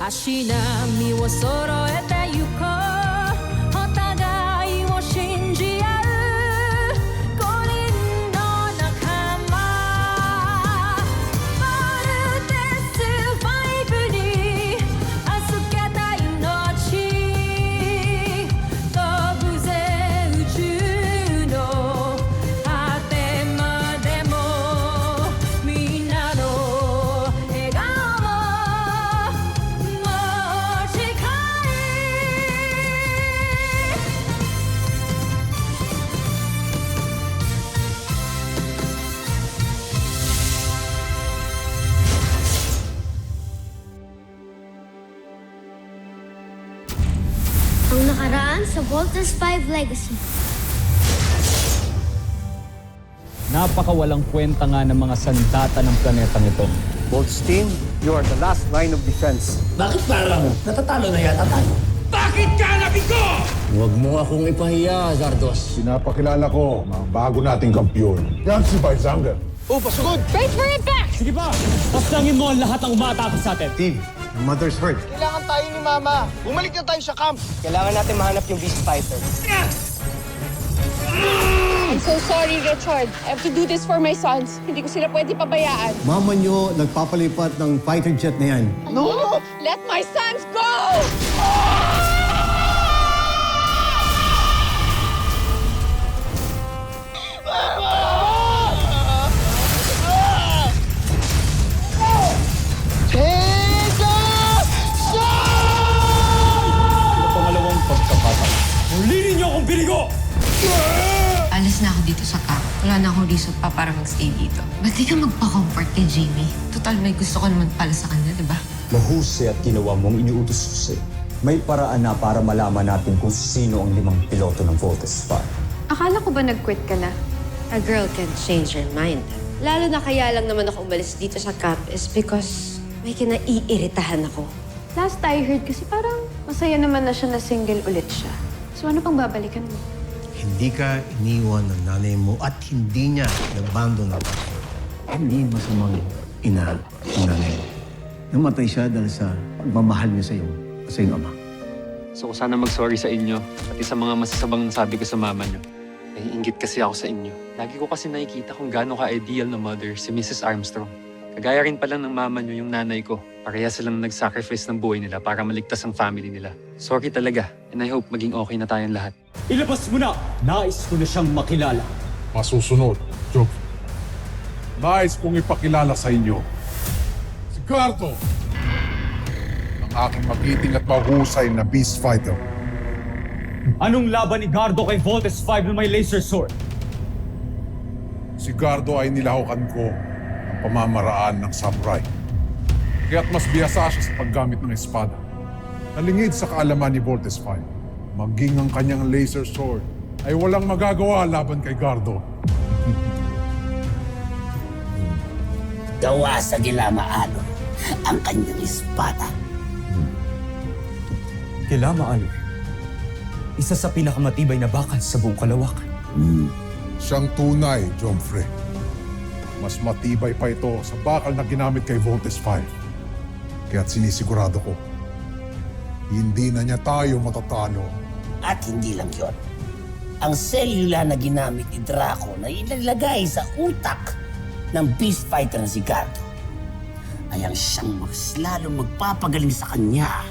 足並みを揃えてゆこうお互いを信じ合う5人の仲間まるでスファイブに預けた命飛ぶぜ宇宙の果てまでもみんなの笑顔も近いAng nakaraan sa Voltes 5 Legacy. Napakawalang kwenta nga ng mga sandata ng planetang ito. Bolt's team, you are the last line of defense. Bakit parang natatalo na yata tayo? Bakit ka nabigo? Huwag mo akong ipahiya, Zardos. Pinapakilala ko mga bago nating kampiyon. Yan si Baizanger. Wait for it back! Sige pa! Pasangin mo ang lahat ng umaatake sa atin. Team, your mother's hurt. Kailangan tayo ni Mama. Bumalik na tayo sa camp. Kailangan natin mahanap yung Beast Fighter. I'm so sorry, Richard. I have to do this for my sons. Hindi ko sila pwede pabayaan. Mama nyo nagpapalipat ng fighter jet na yan. No! Let my sons go! Pangalawang pagkakataon. Muli ninyo akong binigo! Alis na ako dito sa camp. Wala na akong reason pa para magstay dito. Ba't di ka magpa-comfort kay Jamie? Total, may gusto ko naman pala sa kanya, di ba? Mahusay at ginawa mong iniutos ko sa'yo. May paraan na para malaman natin kung sino ang 5 piloto ng Voltes 5. Akala ko ba nag-quit ka na? A girl can change her mind. Lalo na kaya lang naman ako umalis dito sa camp is because may kinaiiritahan ako. Last I heard kasi parang masaya naman na siya na single ulit siya. So ano pang babalikan mo? Hindi ka iniwan ng nanay mo at hindi niya nabando ng tatay. Hindi masamang ina ng nanay mo. Namatay siya dahil sa pagmamahal niya sa iyong ama. So sana mag-sorry sa inyo, pati sa mga masasabang nasabi ko sa mama niyo. Naiinggit kasi ako sa inyo. Lagi ko kasi nakikita kung gaano ka-ideal na mother si Mrs. Armstrong. Kagaya rin pala ng mama niyo yung nanay ko. Pareha silang nag-sacrifice ng buhay nila para maligtas ang family nila. Sorry talaga, and I hope maging okay na tayong lahat. Ilabas mo na! Nais ko na siyang makilala. Masusunod, Job. Nais kong ipakilala sa inyo si Gardo, ang aking magiting at mahusay na Beast Fighter. Anong laban ni Gardo kay Voltes 5 na may laser sword? Si Gardo ay nilahukan ko ng pamamaraan ng samurai. Kaya't mas biyasa siya sa paggamit ng espada. Nalingid sa kaalaman ni Voltes 5. Maging ang kanyang laser sword ay walang magagawa laban kay Gardo. Gawa sa Gilamaano ang kanyang espada. Kilamaano, isa sa pinakamatibay na bakal sa buong kalawakan. Siyang tunay, Jomfre. Mas matibay pa ito sa bakal na ginamit kay Voltes 5. Kaya't sinisigurado ko, hindi na niya tayo matatalo. At hindi lang yon. Ang selula na ginamit ni Draco na ilalagay sa utak ng Beast Fighter na si Gardo ay ang siyang mas lalong magpapagaling sa kanya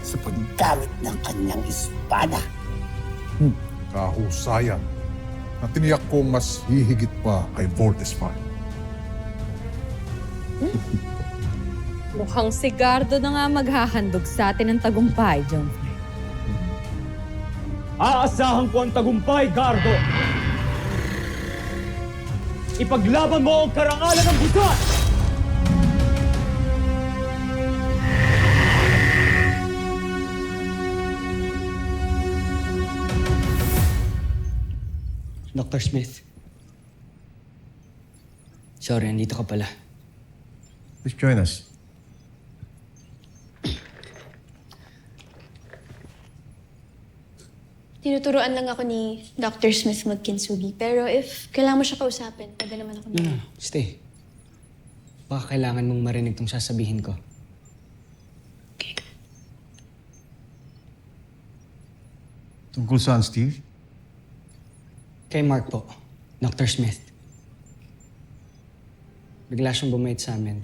sa paggamit ng kanyang espada. Kahusayan na tiniyak kong mas hihigit pa kay Voltes 5. Mukhang si Gardo na nga maghahandog sa atin ng tagumpay, John. Aasahan ko ang tagumpay, Gardo! Ipaglaban mo ang karangalan ng buwan! Dr. Smith. Sorry, andito ka pala. Please join us. Tinuturuan lang ako ni Dr. Smith magkinsugi. Pero if kailangan mo siya kausapin, pwede naman ako na. Stay. Baka kailangan mong marinig tong sasabihin ko. Tungkol saan, Steve? Kay Mark po, Dr. Smith. Bigla siyang bumait sa amin.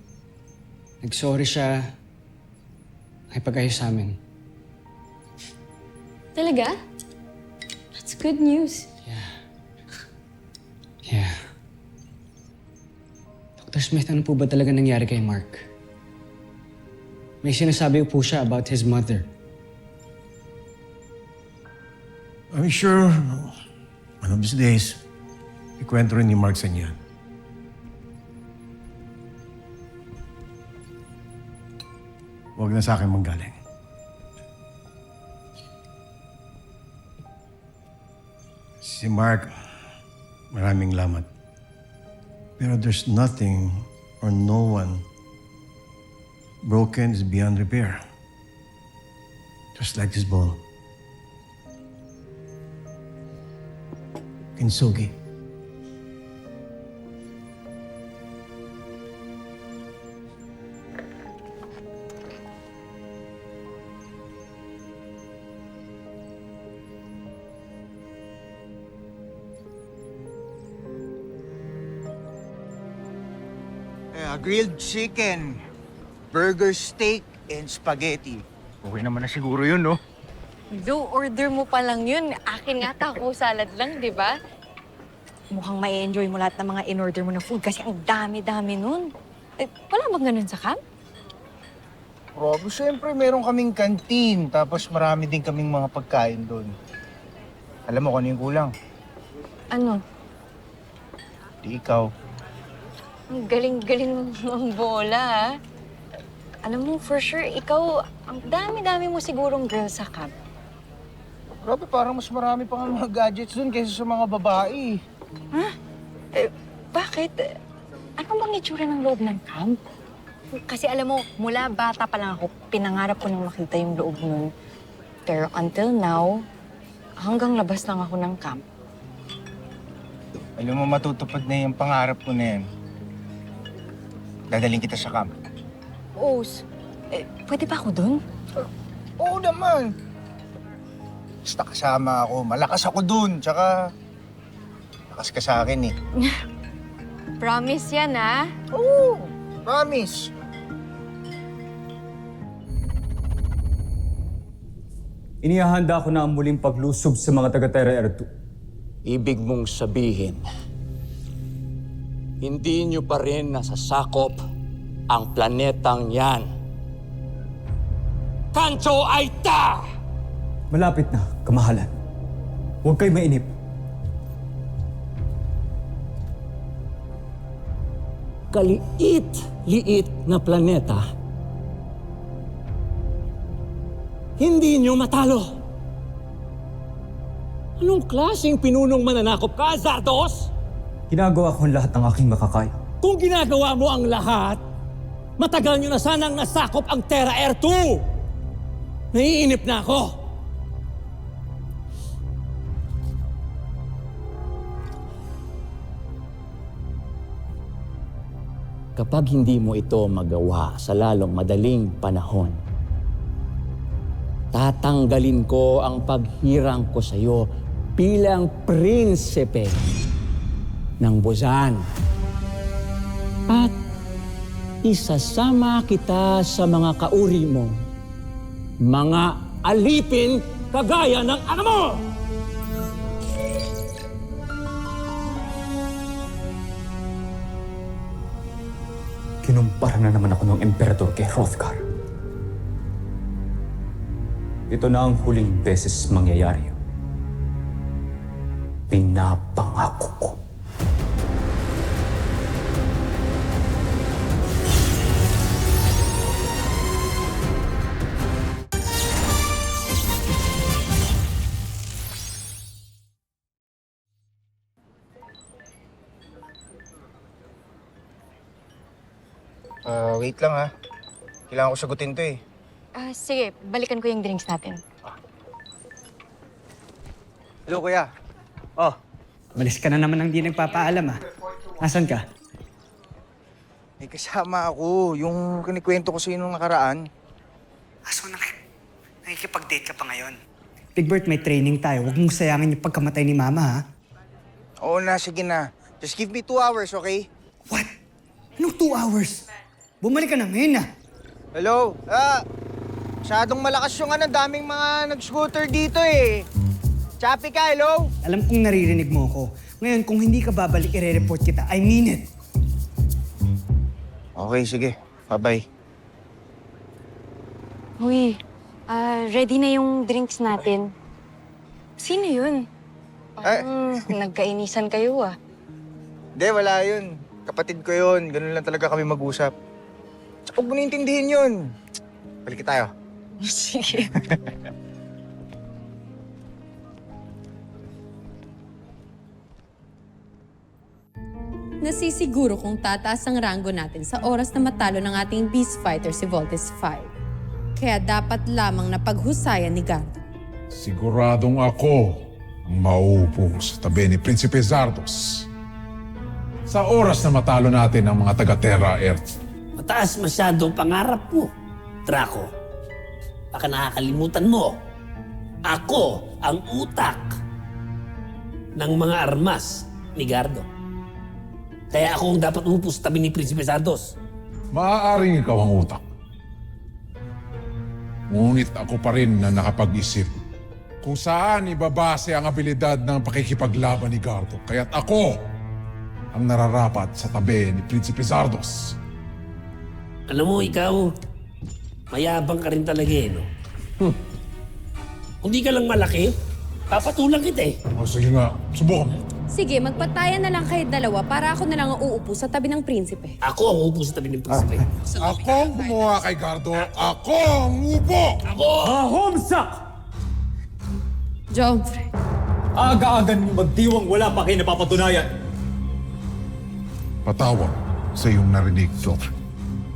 Nag-sorry siya, nakipag-ayos sa amin. Talaga? That's good news. Yeah. Dr. Smith, ano po ba talaga nangyari kay Mark? May sinasabi po siya about his mother. I'm sure one of these days, ikwento rin ni Mark sa niya. Huwag na sa akin manggaling. Si Mark, maraming lamat. Pero there's nothing or no one broken is beyond repair. Just like this ball. Kintsugi. Grilled chicken, burger steak, and spaghetti. Okay naman na siguro yun, no? Do, order mo pa lang yun. Akin nga taco salad lang, di ba? Mukhang ma-enjoy mo lahat ng mga in-order mo na food kasi ang dami-dami nun. Eh, wala bang ganun sa camp? Rob, siyempre meron kaming kantin, tapos marami din kaming mga pagkain doon. Alam mo kung ano yung kulang? Ano? Di ikaw. Ang galing-galing ng bola, ha? Alam mo, for sure, ikaw, ang dami-dami mo sigurong girl sa camp. Grabe, parang mas marami pa nga mga gadgets doon kaysa sa mga babae. Ha? Eh, bakit? Ano bang itsura ng loob ng camp? Kasi alam mo, mula bata pa lang ako, pinangarap ko nang makita yung loob nun. Pero until now, hanggang labas lang ako ng camp. Alam mo, matutupad na yung pangarap ko na yan. Dadaling kita sa camp. Os, pwede ba ako dun? Oo naman. Basta kasama ako. Malakas ako dun. Tsaka, lakas ka sa akin eh. Promise yan, ha? Oo, promise. Inihahanda ko na ang muling paglusob sa mga taga-Terra Air 2. Ibig mong sabihin, hindi nyo pa rin nasasakop ang planetang yan. Kanto Aita! Malapit na, kamahalan. Huwag kayo mainip. Kaliit-liit na planeta. Hindi nyo matalo. Anong klaseng pinunong mananakop ka, Zardos? Ginagawa ko ang lahat ng aking makakaya. Kung ginagawa mo ang lahat, matagal nyo na sanang nasakop ang Terra Air 2. Naiinip na ako. Kapag hindi mo ito magawa sa lalong madaling panahon, tatanggalin ko ang paghirang ko sa iyo bilang prinsipe ng Buzan. At isasama kita sa mga kauri mo, mga alipin kagaya ng ano mo! Kinumpara na naman ako ng emperador kay Hrothgar. Ito na ang huling beses mangyayari. Pinapangako ko. Wait lang ha. Kailangan ko sagutin to eh. Sige, balikan ko yung drinks natin. Hello, kuya. Malis ka na naman ng di nagpapaalam, ha? Nasaan ka? May kasama ako. Yung kinikwento ko sa'yo nung nakaraan. So, nakikipag-date ka pa ngayon? Big Bert, may training tayo. Huwag mong sayangin yung pagkamatay ni Mama, ha? Oo na, sige na. Just give me 2 hours, okay? What? Anong 2 hours? Bumalik ka na ngayon, ha? Hello? Masyadong malakas yung daming mga nag-scooter dito eh. Chappy ka, hello? Alam kong naririnig mo ako. Ngayon, kung hindi ka babalik, ire-report kita. I mean it. Okay, sige. Bye-bye. Uy, ready na yung drinks natin. Sino yun? Parang nagkainisan kayo ah. Hindi, wala yun. Kapatid ko yun. Ganun lang talaga kami mag-usap. Tsaka huwag mo naintindihin yun. Balik tayo. Sige. Nasisiguro kung tataas ang ranggo natin sa oras na matalo ng ating beast fighter si Voltes 5. Kaya dapat lamang na paghusayan ni Gardo. Siguradong ako ang mauupo sa tabi ni Prinsipe Zardos. Sa oras na matalo natin ang mga taga-Terra Earth. Mataas masyado ang pangarap mo, Draco. Baka nakakalimutan mo. Ako ang utak ng mga armas ni Gardo. Kaya ako ang dapat umupo sa tabi ni Prinsipe Zardos. Maaaring ikaw ang utak. Ngunit ako pa rin na nakapag-isip kung saan ibabase ang abilidad ng pakikipaglaban ni Gardo. Kaya't ako ang nararapat sa tabi ni Prinsipe Zardos. Alam mo, ikaw, mayabang ka rin talaga eh, no? Kung di ka lang malaki, papatulang kita eh. O sige nga, subukan mo. Sige, magpatayan na lang kayo dalawa para ako na lang ang uupo sa tabi ng prinsipe. Ako ang uupo sa tabi ng prinsipe. Ako ang gumawa kay Gardo. Ako ang upo! Ako! Homsak! Jomfrey. Aga-aga niyo magdiwang wala pa kayo napapatunayan. Patawag sa iyong narinig, Joffrey.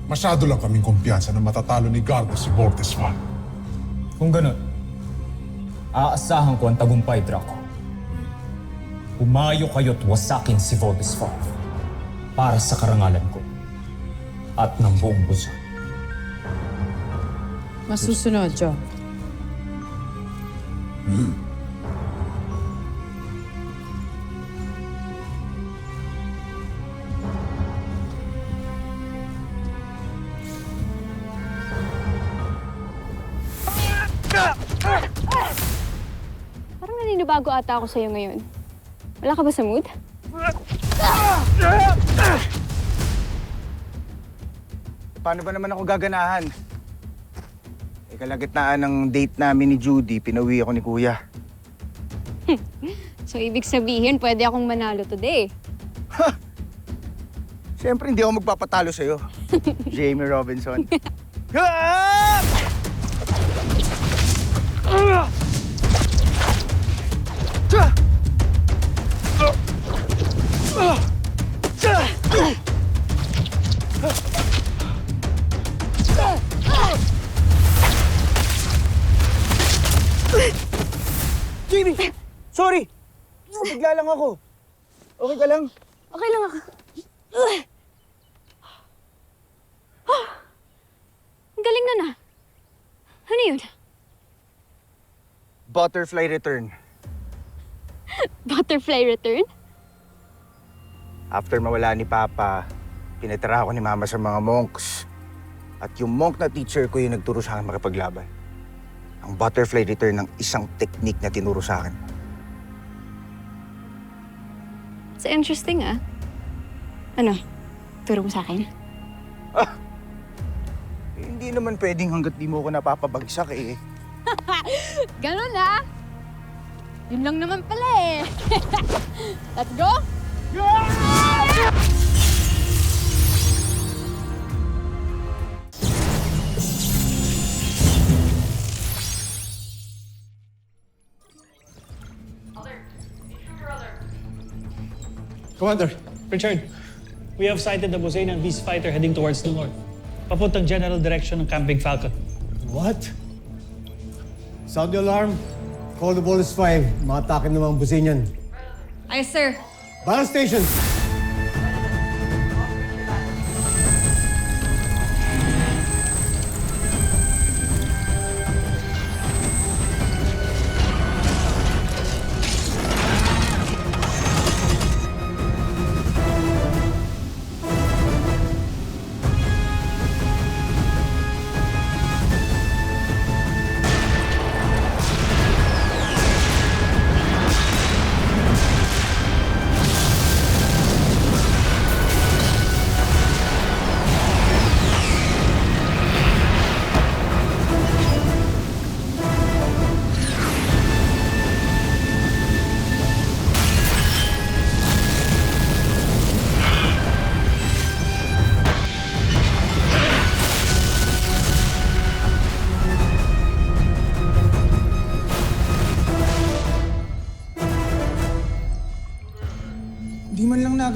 Masyado lang kaming kumpiyansa na matatalo ni Gardo si Voltes 5. Kung ganun, aasahan ko ang tagumpay, Draco. Umayo kayo't wasakin si Voltes 5 para sa karangalan ko at ng buong busa. Masusunod, Jo. Parang naninibago ata ako sa'yo ngayon. Wala ka ba sa mood? Paano ba naman ako gaganahan? Kalagitnaan ng date namin ni Judy, pinauwi ako ni Kuya. So, ibig sabihin, pwede akong manalo today. Siyempre, hindi ako magpapatalo sa'yo. Jamie Robinson. Jamie! Sorry! Bigla lang ako. Okay ka lang? Okay lang ako. Ang galing na na. Ano yun? Butterfly return. Butterfly return? After mawala ni Papa, pinatira ako ni Mama sa mga monks. At yung monk na teacher ko yung nagturo sa akin makipaglaban. Ang butterfly return ng isang technique na tinuro sa akin. It's interesting, ah. Ano? Turo mo sa akin? Hindi naman pwedeng hanggat di mo ako napapabagsak eh. Ganun, ah. Yun lang naman pala eh. Let's go! Commander, Richard, we have sighted the Bosanian beast fighter heading towards the north. Papuntang general direction ng Camping Falcon. What? Sound the alarm. Call the Voltes 5. Makatake ng mga Bosanian. Ay, sir. Battle station!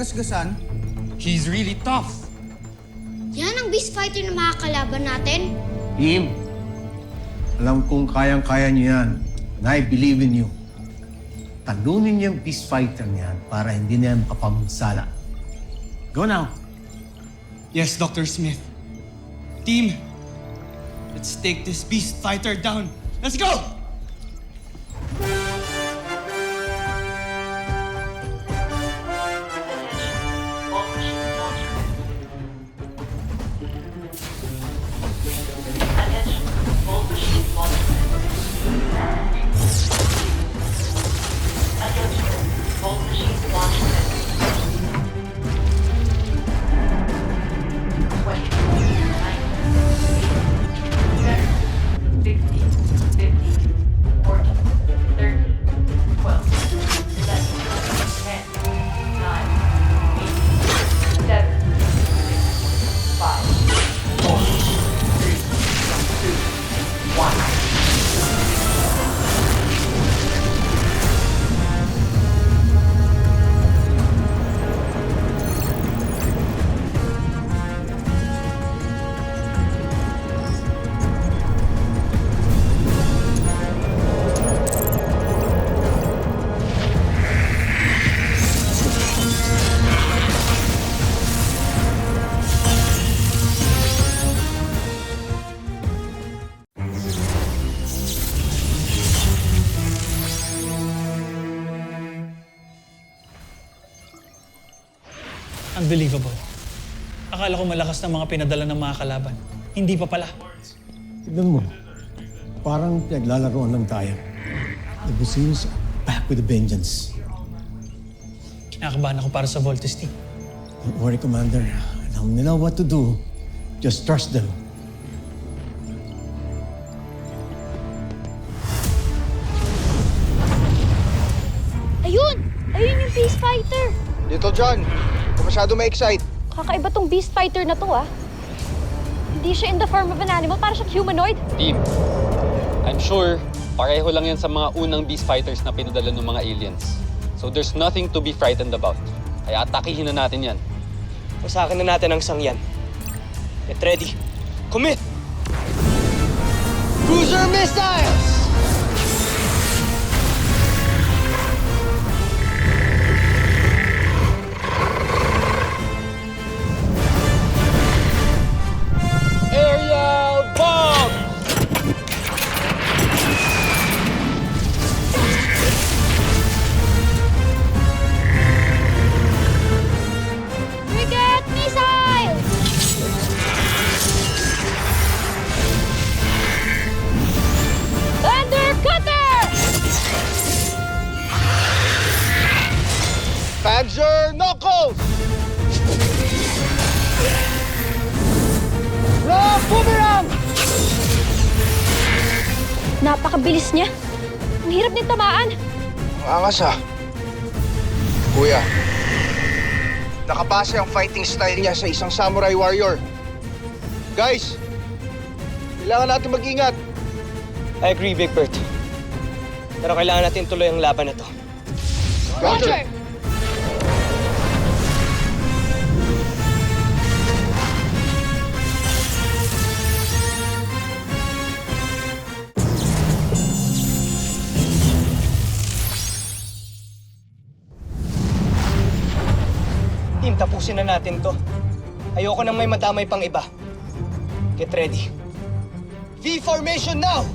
kinagasgasan. He's really tough. Yan ang beast fighter na makakalaban natin. Team, alam kong kayang-kaya niyo yan. And I believe in you. Talunin niyo yung beast fighter niyan para hindi na yan makapagsala. Go now. Yes, Dr. Smith. Team, let's take this beast fighter down. Let's go! Unbelievable. Akala ko malakas ng mga pinadala ng mga kalaban. Hindi pa pala. Tignan mo, parang naglalaroan lang tayo. The Busenos are back with a vengeance. Kinakabahan ako para sa Voltes team. Don't worry, Commander. Alam nila what to do. Just trust them. Ayun! Ayun yung beast fighter! Little John, kung masyado ma-excite. Kakaiba tong beast fighter na to, ah. Hindi siya in the form of an animal, para siyang humanoid. Team, I'm sure pareho lang yan sa mga unang beast fighters na pinadala ng mga aliens. So there's nothing to be frightened about. Kaya atakihin na natin yan. Pasakin na natin ang sangyan. Get ready. Commit! Cruiser missiles! Aerial bomb! Frigate missile! Thunder cutter! Panzer knuckles! Rock boomerang! Napakabilis niya. Ang hirap din tamaan. Ang angas ah. Kuya, nakabase ang fighting style niya sa isang samurai warrior. Guys, kailangan natin mag-ingat. I agree, Big Bert. Pero kailangan natin tuloy ang laban na to. Roger! Team, tapusin na natin to. Ayoko nang may madamay pang iba. Get ready. V formation now!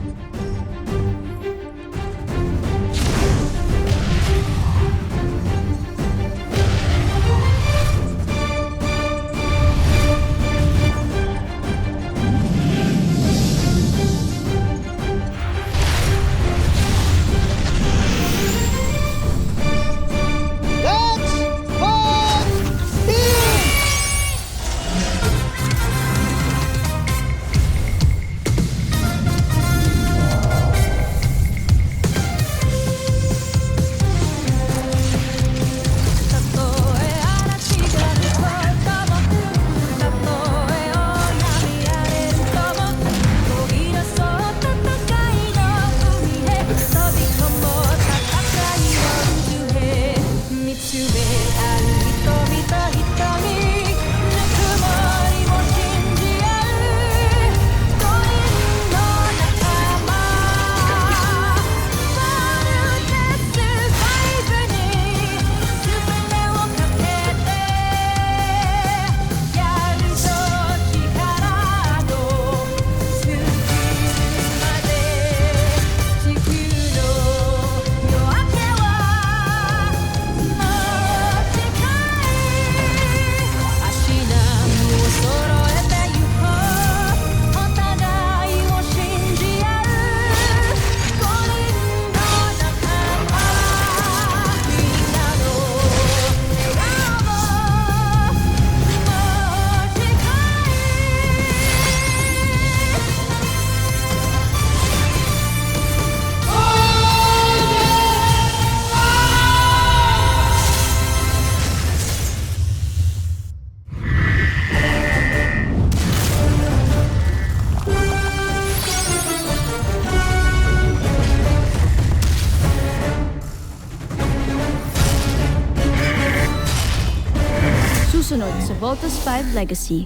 Voltus 5 Legacy.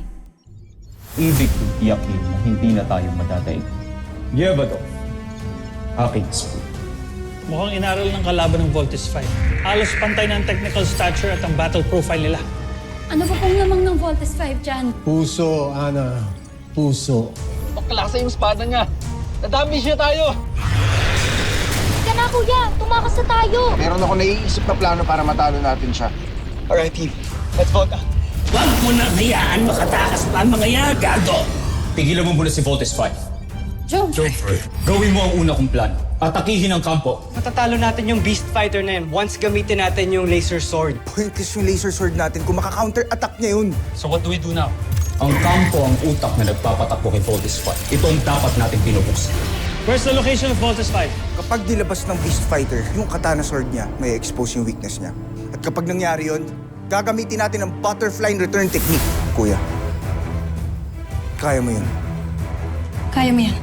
Ibig kong tiyakin na hindi na tayo madadaig. Yevado, aking spoon. Mukhang inaral ng kalaban ng Voltus 5. Halos pantay ng technical stature at ang battle profile nila. Ano pa pong lamang ng Voltus 5 dyan? Puso, Ana. Puso. Paklasa yung espada niya. Nadami siya tayo. Ka na, kuya! Tumakas na tayo! Meron ako naiisip na plano para matalo natin siya. Alright, team. Let's vote out. Huwag mo na hayaan makatakas pa ang mga yan, Gardo! Tigilan mo muna si Voltes 5. Joe! Gawin mo ang una kong plan. Atakihin ang kampo. Matatalo natin yung Beast Fighter na yun once gamitin natin yung laser sword. Pointless yung laser sword natin kung makaka-counter-attack niya yun. So what do we do now? Ang kampo ang utak na nagpapatakbo kay Voltes 5. Ito ang dapat nating pinubuksan. Where's the location of Voltus 5? Kapag nilabas ng Beast Fighter, yung katana sword niya, may expose yung weakness niya. At kapag nangyari yun, gagamitin natin ang butterfly return technique. Kuya, kaya mo yun. Kaya mo yan.